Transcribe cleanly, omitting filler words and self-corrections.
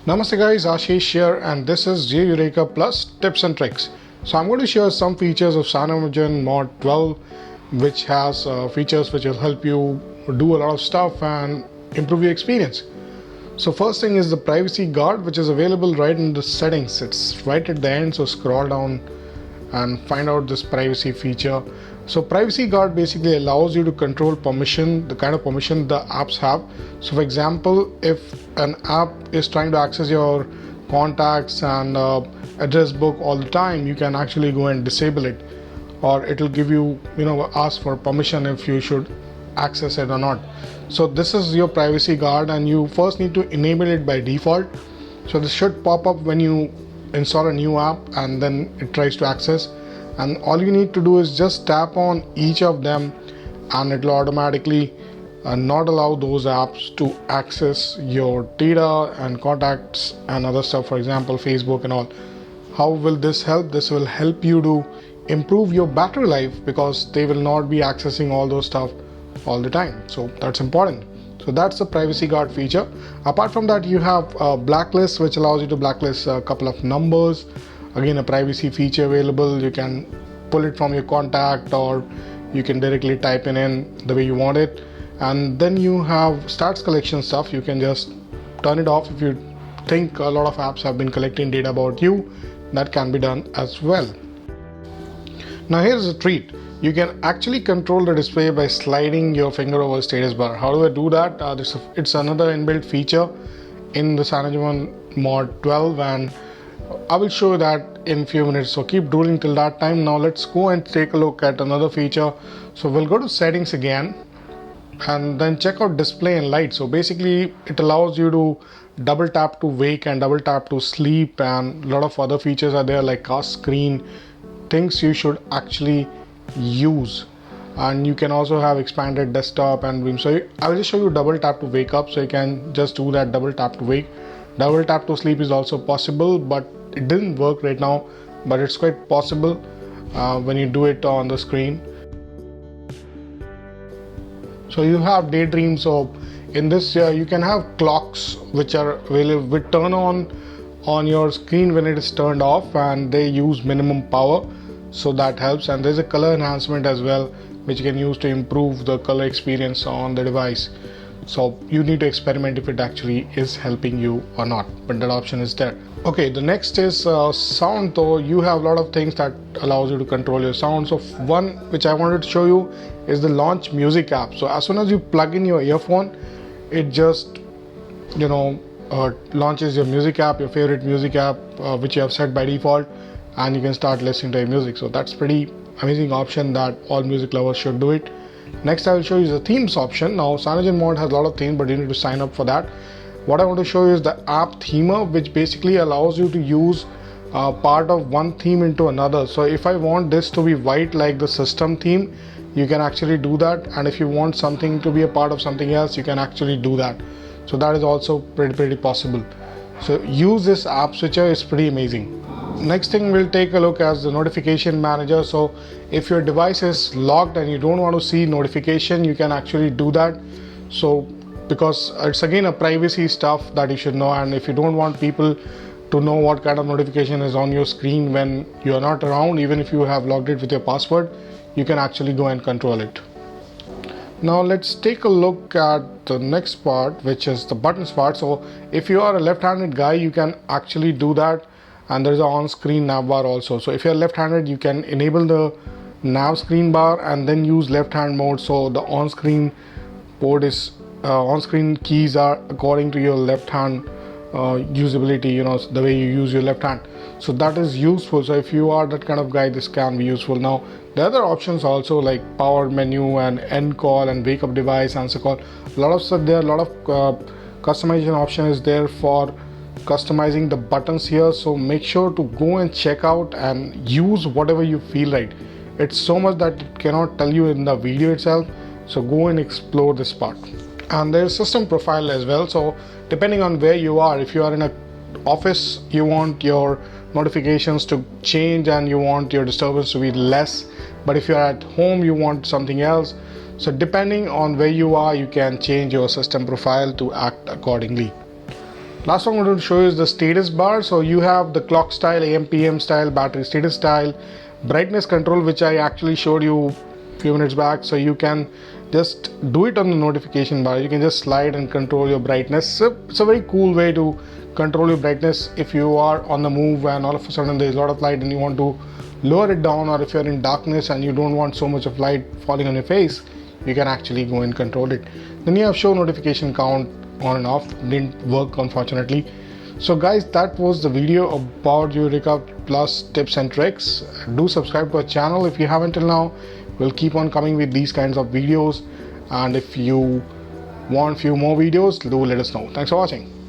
Namaste guys, Ashish here and this is JEureka Plus tips and tricks. So I'm going to share some features of CyanogenMod Mod 12 which has features which will help you do a lot of stuff and improve your experience. So first thing is the privacy guard, which is available right in the settings. It's right at the end, so scroll down and find out this privacy feature. So privacy guard basically allows you to control permission, the kind of permission the apps have. So for example, if an app is trying to access your contacts and address book all the time, you can actually go and disable it, or it will give you, ask for permission if you should access it or not. So this is your privacy guard, and you first need to enable it by default. So this should pop up when you install a new app and then it tries to access, and all you need to do is just tap on each of them and it will automatically not allow those apps to access your data and contacts and other stuff, for example Facebook and all. How will this help? This will help you to improve your battery life because they will not be accessing all those stuff all the time. So that's important. So that's the privacy guard feature. Apart from that, you have a blacklist, which allows you to blacklist a couple of numbers. Again, a privacy feature available. You can pull it from your contact or you can directly type in the way you want it. And then you have stats collection stuff. You can just turn it off if you think a lot of apps have been collecting data about you. That can be done as well. Now here's a treat. You can actually control the display by sliding your finger over status bar. How do I do that? It's another inbuilt feature in the CyanogenMod Mod 12, and I will show you that in a few minutes. So keep drooling till that time. Now let's go and take a look at another feature. So we'll go to settings again and then check out display and light. So basically it allows you to double tap to wake and double tap to sleep, and a lot of other features are there like cast screen, things you should actually use. And you can also have expanded desktop and room. So I will just show you double tap to wake up, so you can just do that. Double tap to wake, double tap to sleep is also possible, but it didn't work right now, but it's quite possible when you do it on the screen. So you have daydream. So in this you can have clocks which are available with turn on your screen when it is turned off, and they use minimum power, so that helps. And there's a color enhancement as well, which you can use to improve the color experience on the device. So you need to experiment if it actually is helping you or not, but that option is there. Okay, the next is sound. Though you have a lot of things that allows you to control your sound. So one which I wanted to show you is the Launch Music app. So as soon as you plug in your earphone, it just launches your music app, your favorite music app, which you have set by default, and you can start listening to your music. So that's pretty amazing option that all music lovers should do it. Next I will show you the themes option. Now CyanogenMod has a lot of themes, but you need to sign up for that. What I want to show you is the app themer, which basically allows you to use part of one theme into another. So if I want this to be white like the system theme, you can actually do that, and if you want something to be a part of something else, you can actually do that. So that is also pretty possible. So use this app switcher, is pretty amazing. Next thing we'll take a look at the notification manager. So if your device is locked and you don't want to see notification, you can actually do that. So because it's again a privacy stuff that you should know, and if you don't want people to know what kind of notification is on your screen when you are not around, even if you have logged it with your password, you can actually go and control it. Now let's take a look at the next part, which is the buttons part. So if you are a left-handed guy, you can actually do that, and there is an on-screen nav bar also. So if you're left-handed, you can enable the nav screen bar and then use left-hand mode. So the on-screen board is on-screen keys are according to your left-hand usability, the way you use your left hand. So that is useful. So if you are that kind of guy, this can be useful. Now the other options also, like power menu and end call and wake up device, answer call, a lot of stuff there. A lot of customization option is there for customizing the buttons here. So make sure to go and check out and use whatever you feel right. It's so much that it cannot tell you in the video itself, so go and explore this part. And there's system profile as well. So depending on where you are, if you are in a office, you want your notifications to change and you want your disturbance to be less, but if you're at home, you want something else. So depending on where you are, you can change your system profile to act accordingly. Last one I'm going to show you is the status bar. So you have the clock style, AM PM style, battery status style, brightness control, which I actually showed you a few minutes back. So you can just do it on the notification bar. You can just slide and control your brightness. So it's a very cool way to control your brightness if you are on the move and all of a sudden there's a lot of light and you want to lower it down, or if you're in darkness and you don't want so much of light falling on your face, you can actually go and control it. Then you have show notification count on and off. Didn't work, unfortunately. So guys, that was the video about Eureka Plus tips and tricks. Do subscribe to our channel if you haven't till now. We'll keep on coming with these kinds of videos, and if you want few more videos, do let us know. Thanks for watching.